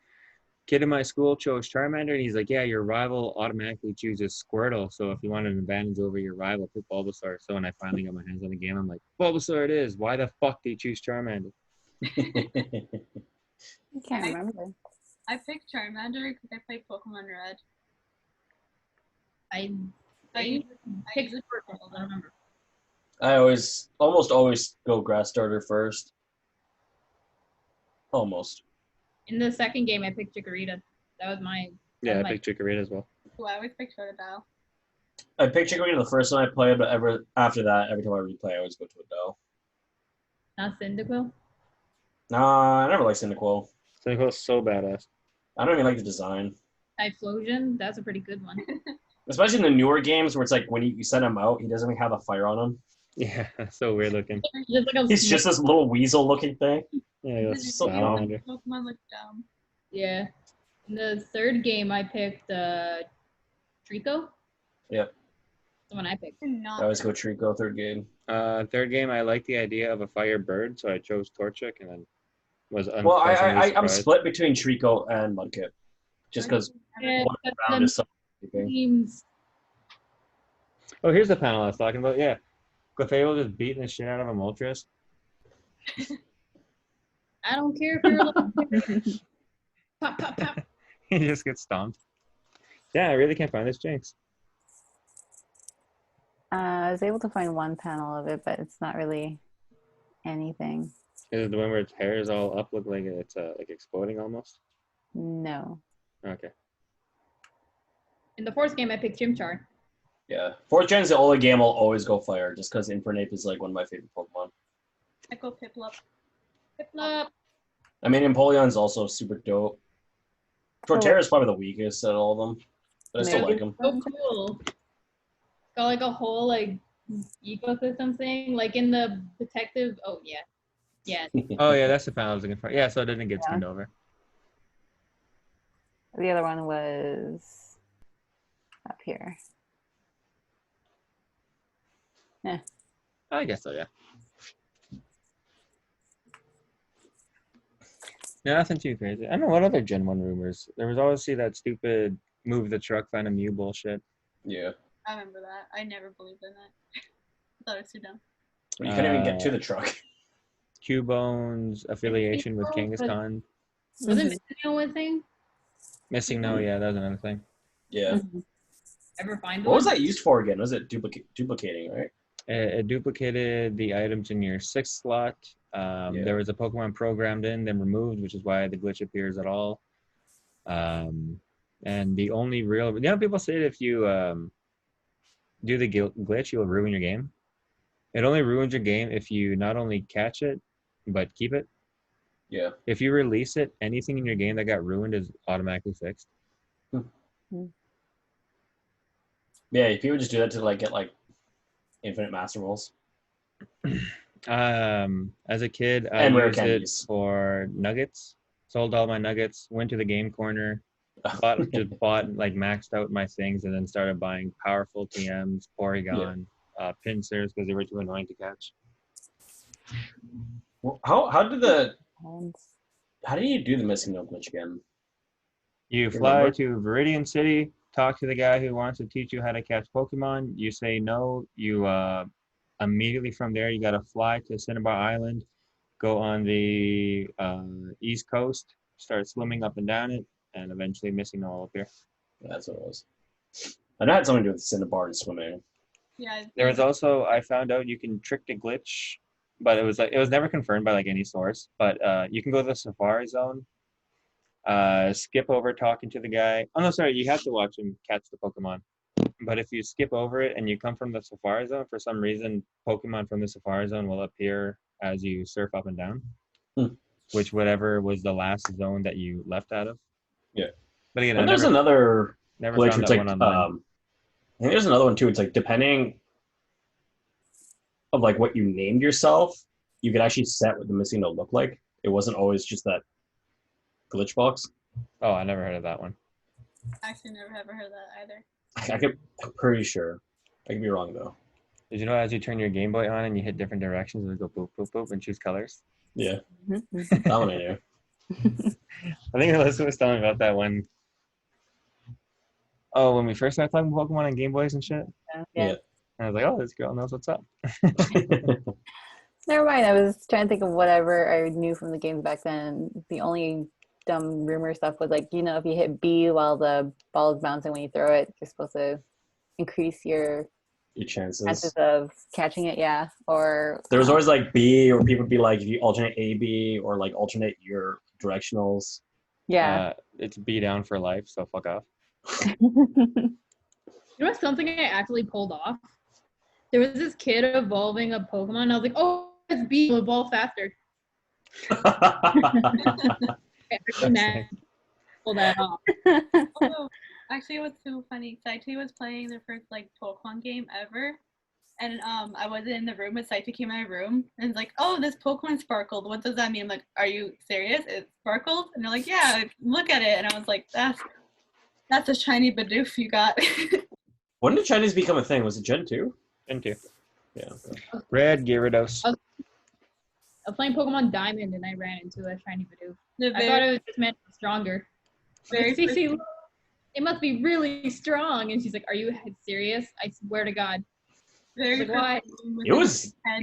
kid in my school chose Charmander, and he's like, yeah, your rival automatically chooses Squirtle, so if you want an advantage over your rival, pick Bulbasaur. So when I finally got my hands on the game, I'm like, Bulbasaur it is. Why the fuck do you choose Charmander? I can't remember. I picked Charmander because I played Pokemon Red. I I think I picked use purple. I don't remember. I almost always go grass starter first. Almost. In the second game, I picked Chikorita. That was my. Yeah, I my picked Chikorita as well. Ooh, I always pick Totodile. I picked Chikorita the first time I played, but after that, every time I replay, I always go to Adele. not Cyndaquil. Nah, I never liked Cyndaquil. Cyndaquil's so badass. I don't even like the design. Typhlosion. That's a pretty good one. Especially in the newer games where it's like when you send him out, he doesn't even have a fire on him. Yeah, so weird looking. Just like a He's just this little weasel looking thing. Yeah, he goes So salamander. Pokemon look dumb. Yeah. In the third game, I picked Trico. Yep. The one I picked. I always go Trico third game. Third game, I liked the idea of a fire bird, so I chose Torchic and then was Well, unpleasantly I'm surprised. split between Trico and Mudkip. Just because Yeah, one but round the is so sleeping. teams. Oh, here's the panel I was talking about. Yeah, Clefable just beating the shit out of a Moltres. I don't care if you're like pop, pop, pop. He just gets stomped. Yeah, I really can't find this Jinx. I was able to find one panel of it, but it's not really anything. Is it the one where its hair is all up, look like it's like exploding almost? No. Okay. In the fourth game, I picked Chimchar. Yeah. Fourth gen's the only game I'll always go fire, just because Infernape is like one of my favorite Pokemon. I go Piplup. Piplup. I mean, Empoleon's also super dope. Torterra is probably the weakest out of all of them, but I still Maybe. like him. So cool. Got like a whole like ecosystem thing, like in the detective. Oh yeah, yeah. Oh yeah, that's the panel I was looking for. Yeah, so it didn't get skinned over. The other one was up here. Yeah. I guess so, yeah. No, nothing too crazy. I don't know what other Gen 1 rumors. There was always that stupid move the truck, find a Mew bullshit. Yeah. I remember that. I never believed in that. I thought it was too dumb. But you couldn't even get to the truck. Cubone's affiliation with Kangaskhan. Wasn't Incineroar one thing? Missing no, yeah, that was another thing. Yeah. Ever find What was one? that used for again? Was it duplicating, right? It duplicated the items in your 6th slot. There was a Pokemon programmed in, then removed, which is why the glitch appears at all. And the only real, people say that if you do the glitch, you'll ruin your game. It only ruins your game if you not only catch it, but keep it. Yeah. If you release it, anything in your game that got ruined is automatically fixed. Yeah, people just do that to get infinite master rolls. As a kid, I And rare used it candies. for nuggets. Sold all my nuggets, went to the game corner, bought maxed out my things, and then started buying powerful TMs, Porygon, pincers because they were too annoying to catch. Well, how do you do the missing no glitch again? You fly to Viridian City, talk to the guy who wants to teach you how to catch Pokemon. You say no. You immediately from there, you got to fly to Cinnabar Island, go on the East Coast, start swimming up and down it, and eventually missing all up here. That's what it was. I know it had something to do with Cinnabar and swimming. Yeah. There was also, I found out you can trick the glitch, but it was never confirmed by any source. But you can go to the Safari Zone, skip over talking to the guy. Oh no, sorry, you have to watch him catch the Pokemon. But if you skip over it and you come from the Safari Zone, for some reason, Pokemon from the Safari Zone will appear as you surf up and down, which whatever was the last zone that you left out of. Yeah. But again, And there's another never glitch found where that it's one online. I think there's another one too. It's depending of what you named yourself, you could actually set what the missing note looked like. It wasn't always just that glitch box. Oh, I never heard of that one. I actually never ever heard that either. I'm pretty sure. I could be wrong though. Did you know as you turn your Game Boy on and you hit different directions, it would go boop, boop, boop, and choose colors? Yeah. That one I knew. I think Alyssa was telling me about that one. Oh, when we first started talking Pokemon on Game Boys and shit? Yeah. And I was like, oh, this girl knows what's up. Never mind. I was trying to think of whatever I knew from the games back then. The only dumb rumor stuff was like, you know, if you hit B while the ball is bouncing when you throw it, you're supposed to increase your chances of catching it. Yeah. Or there was always like B, or people would be like, if you alternate A, B, or like alternate your directionals. yeah. It's B down for life, so fuck off. You know something I actually pulled off? There was this kid evolving a Pokemon. And I was like, oh, it's B, will evolve faster. I really pull that off. Oh, actually, it was so funny. Saito was playing the first like Pokemon game ever, and I wasn't in the room, but Saito came in my room and was like, "Oh, this Pokemon sparkled. What does that mean?" I'm like, "Are you serious? It sparkled?" And they're like, "Yeah, look at it." And I was like, "That's a shiny Bidoof you got." When did Chinese become a thing? Was it Gen 2? Gen 2. Yeah. Red Gyarados. I was playing Pokemon Diamond and I ran into a shiny Bidoof. The I thought it was just meant stronger. very Like, first- CC, it must be really strong. And she's like, are you serious? I swear to God. very Like, why? It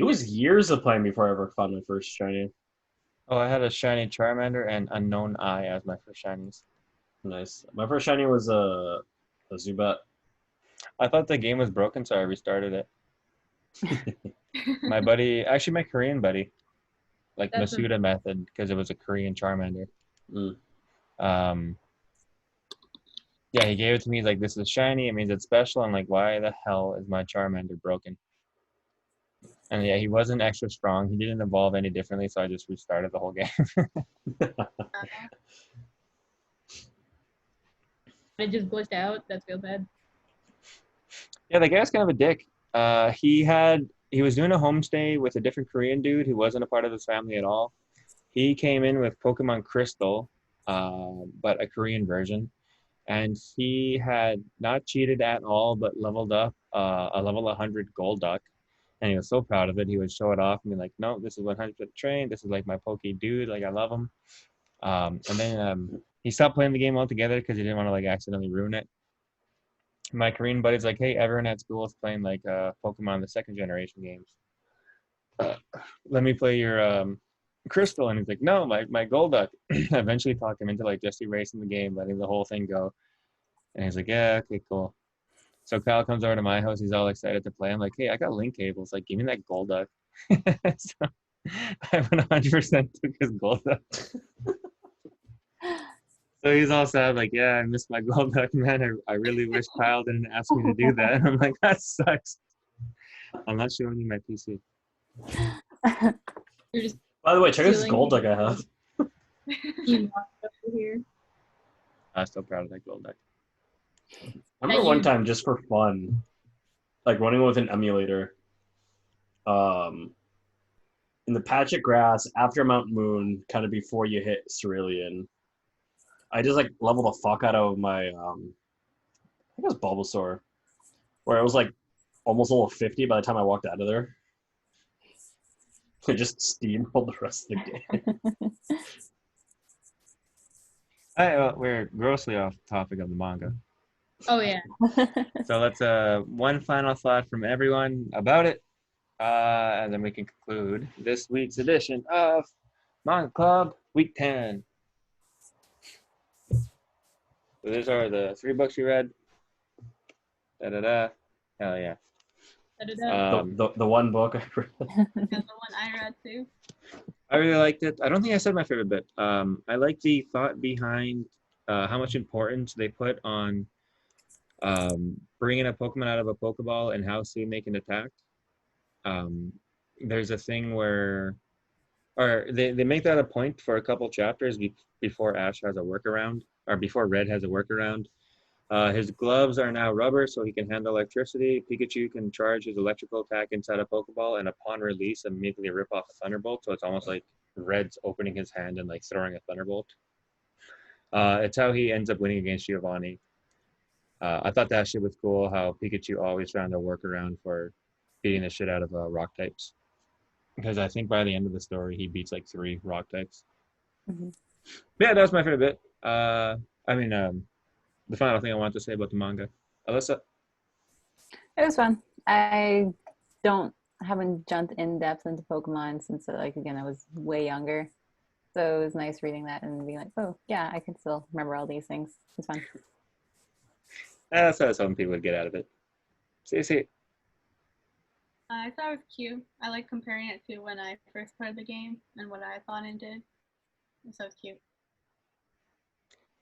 was years of playing before I ever found my first shiny. Oh, I had a shiny Charmander and Unknown Eye as my first shinies. Nice. My first shiny was a Zubat. I thought the game was broken, so I restarted it. My buddy, actually my Korean buddy, like That's Masuda method, because it was a Korean Charmander. Mm. Yeah, he gave it to me. He's like, this is shiny. It means it's special. I'm like, why the hell is my Charmander broken? And yeah, he wasn't extra strong. He didn't evolve any differently, so I just restarted the whole game. It just glitched out. That's real bad. Yeah, the guy's kind of a dick. He was doing a homestay with a different Korean dude who wasn't a part of his family at all. He came in with Pokemon Crystal, but a Korean version. And he had not cheated at all, but leveled up a level 100 Golduck. And he was so proud of it. He would show it off and be like, no, this is 100% trained. This is like my Poke dude. Like, I love him. And then he stopped playing the game altogether because he didn't want to like accidentally ruin it. My Korean buddy's like, hey, everyone at school is playing like Pokemon, the second generation games. Let me play your Crystal. And he's like, no, my Golduck. I eventually talked him into like just erasing the game, letting the whole thing go. And he's like, yeah, okay, cool. So Kyle comes over to my house. He's all excited to play. I'm like, hey, I got link cables. Like, give me that Golduck. So I 100% took his Golduck. So he's all sad, like, yeah, I missed my Golduck, man. I really wish Kyle didn't ask me to do that. And I'm like, that sucks. I'm not showing you my PC. You're just By the way, check out this Stealing- Golduck I have. team over here. I'm still proud of that Golduck. I remember one time, just for fun, like running with an emulator, in the patch of grass after Mount Moon, kind of before you hit Cerulean, I just like leveled the fuck out of my, I think it was Bulbasaur, where it was like almost level 50 by the time I walked out of there. I just steamrolled the rest of the game. We're grossly off topic of the manga. Oh, yeah. So let's one final thought from everyone about it, and then we can conclude this week's edition of Manga Club Week 10. So these are the 3 books you read. Da-da-da. Hell yeah. Da-da-da. The one book I read. That's the one I read too. I really liked it. I don't think I said my favorite bit. I like the thought behind how much importance they put on bringing a Pokemon out of a Pokeball and how soon they can attack. There's a thing where, or they make that a point for a couple chapters before Ash has a workaround, or before Red has a workaround. His gloves are now rubber, so he can handle electricity. Pikachu can charge his electrical attack inside a Pokeball, and upon release, immediately rip off a Thunderbolt. So it's almost like Red's opening his hand and like throwing a Thunderbolt. It's how he ends up winning against Giovanni. I thought that shit was cool, how Pikachu always found a workaround for beating the shit out of rock types. Because I think by the end of the story, he beats like 3 rock types. Mhm. Yeah, that was my favorite bit. The final thing I want to say about the manga. Alyssa? It was fun. I haven't jumped in depth into Pokemon since, like, again, I was way younger. So it was nice reading that and being like, oh yeah, I can still remember all these things. It's fun. That's what some people would get out of it. See. I thought it was cute. I like comparing it to when I first played the game and what I thought it did. So it's cute.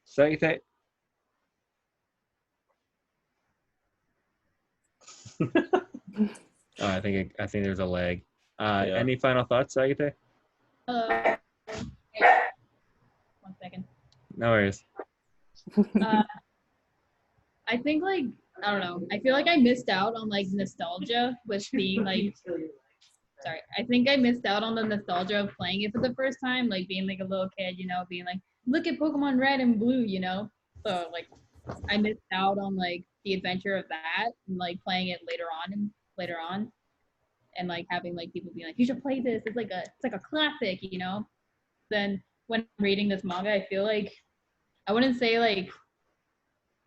Sagite. Oh, I think there's a lag. Any final thoughts, Sagite? One second. No worries. I think like I don't know. I feel like I missed out on like nostalgia with being like. Sorry, I think I missed out on the nostalgia of playing it for the first time, like being like a little kid, being like, look at Pokemon Red and Blue, So like, I missed out on like the adventure of that and like playing it later on, and like having like people be like, you should play this. It's like a classic, Then when reading this manga, I feel like I wouldn't say like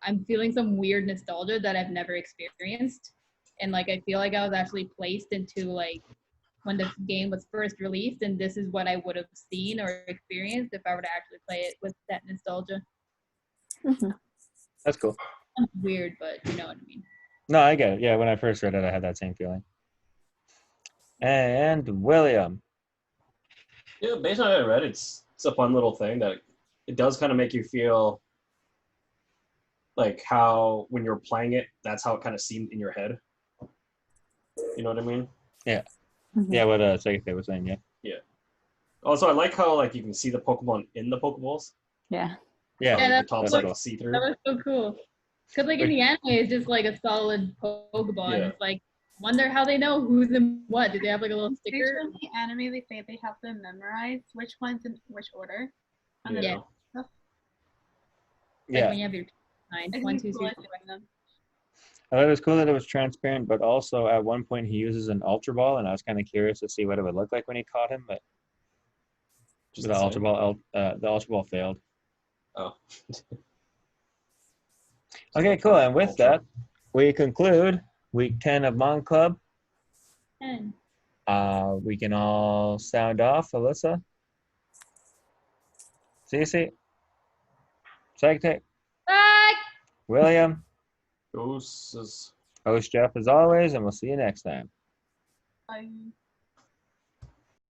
I'm feeling some weird nostalgia that I've never experienced, and like I feel like I was actually placed into like when the game was first released, and this is what I would have seen or experienced if I were to actually play it with that nostalgia. Mm-hmm. That's cool. It's weird, but you know what I mean. No, I get it. Yeah, when I first read it, I had that same feeling. And William. Yeah, based on what I read, it's a fun little thing that it does kind of make you feel like how when you're playing it, that's how it kind of seemed in your head. You know what I mean? Yeah. Mm-hmm. Yeah, what Sagite was saying, yeah. Yeah. Also, I like how like you can see the Pokemon in the Pokeballs. Yeah. Yeah, The top's like see-through. That was so cool. Because like in the anime, it's just like a solid Pokeball. Yeah. And it's like, wonder how they know who's in what. Do they have like a little sticker? Usually in the anime, they say they have to memorize which one's in which order. And then Yeah. stuff. Like when you have your I 1, think 2, it's 3, cool doing them. I thought it was cool that it was transparent, but also at one point he uses an Ultra Ball, and I was kind of curious to see what it would look like when he caught him, but Just the Ultra Ball failed. Oh. Okay, cool. And with that, we conclude week 10 of Mon Club. 10. We can all sound off. Alyssa, Cece, Sagite, Bye! William, Ghosts. host Jeff as always, and we'll see you next time. Bye.